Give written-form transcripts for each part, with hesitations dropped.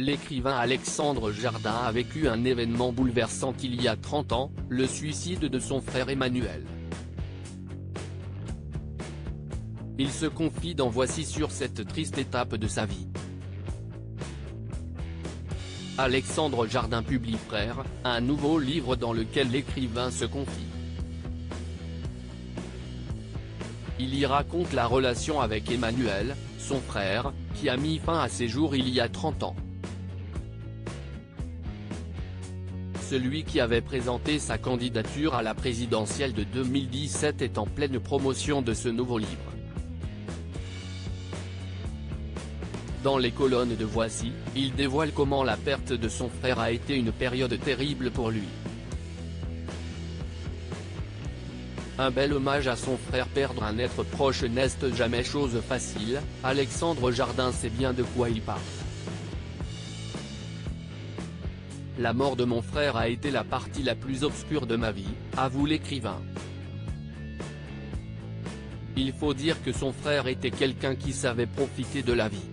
L'écrivain Alexandre Jardin a vécu un événement bouleversant il y a 30 ans, le suicide de son frère Emmanuel. Il se confie dans Voici sur cette triste étape de sa vie. Alexandre Jardin publie Frère, un nouveau livre dans lequel l'écrivain se confie. Il y raconte la relation avec Emmanuel, son frère, qui a mis fin à ses jours il y a 30 ans. Celui qui avait présenté sa candidature à la présidentielle de 2017 est en pleine promotion de ce nouveau livre. Dans les colonnes de Voici, il dévoile comment la perte de son frère a été une période terrible pour lui. Un bel hommage à son frère. Perdre un être proche n'est jamais chose facile, Alexandre Jardin sait bien de quoi il parle. La mort de mon frère a été la partie la plus obscure de ma vie, avoue l'écrivain. Il faut dire que son frère était quelqu'un qui savait profiter de la vie.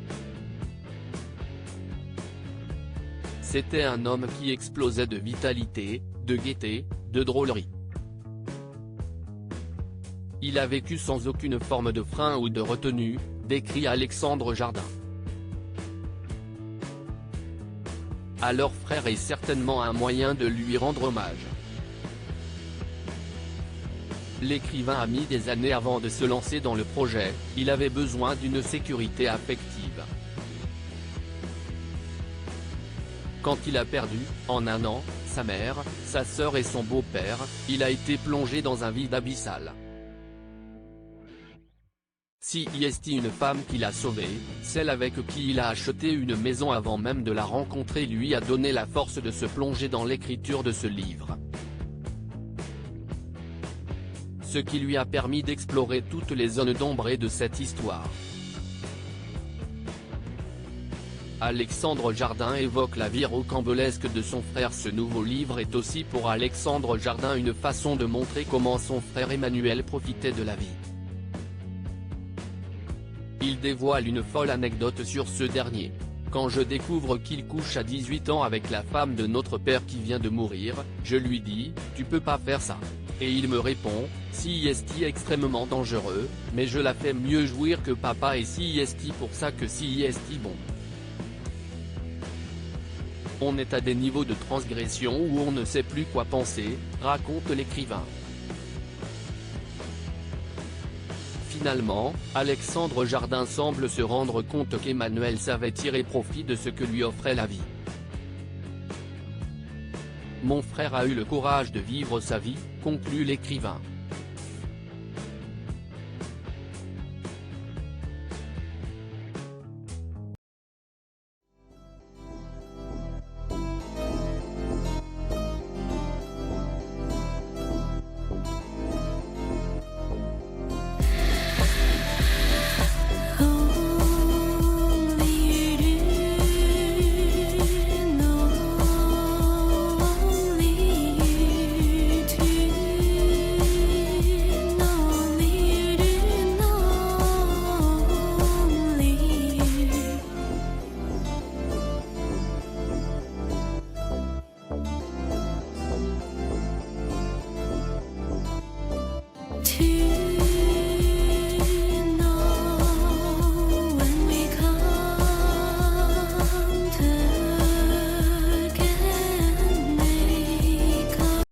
C'était un homme qui explosait de vitalité, de gaieté, de drôlerie. Il a vécu sans aucune forme de frein ou de retenue, décrit Alexandre Jardin. Alors Frère est certainement un moyen de lui rendre hommage. L'écrivain a mis des années avant de se lancer dans le projet, il avait besoin d'une sécurité affective. Quand il a perdu, en un an, sa mère, sa sœur et son beau-père, il a été plongé dans un vide abyssal. Si est une femme qui l'a sauvé, celle avec qui il a acheté une maison avant même de la rencontrer lui a donné la force de se plonger dans l'écriture de ce livre. Ce qui lui a permis d'explorer toutes les zones d'ombre de cette histoire. Alexandre Jardin évoque la vie rocambolesque de son frère. Ce nouveau livre est aussi pour Alexandre Jardin une façon de montrer comment son frère Emmanuel profitait de la vie. Il dévoile une folle anecdote sur ce dernier. Quand je découvre qu'il couche à 18 ans avec la femme de notre père qui vient de mourir, je lui dis, tu peux pas faire ça. Et il me répond, si est extrêmement dangereux, mais je la fais mieux jouir que papa et si est pour ça que si est bon. On est à des niveaux de transgression où on ne sait plus quoi penser, raconte l'écrivain. Finalement, Alexandre Jardin semble se rendre compte qu'Emmanuel savait tirer profit de ce que lui offrait la vie. Mon frère a eu le courage de vivre sa vie, conclut l'écrivain.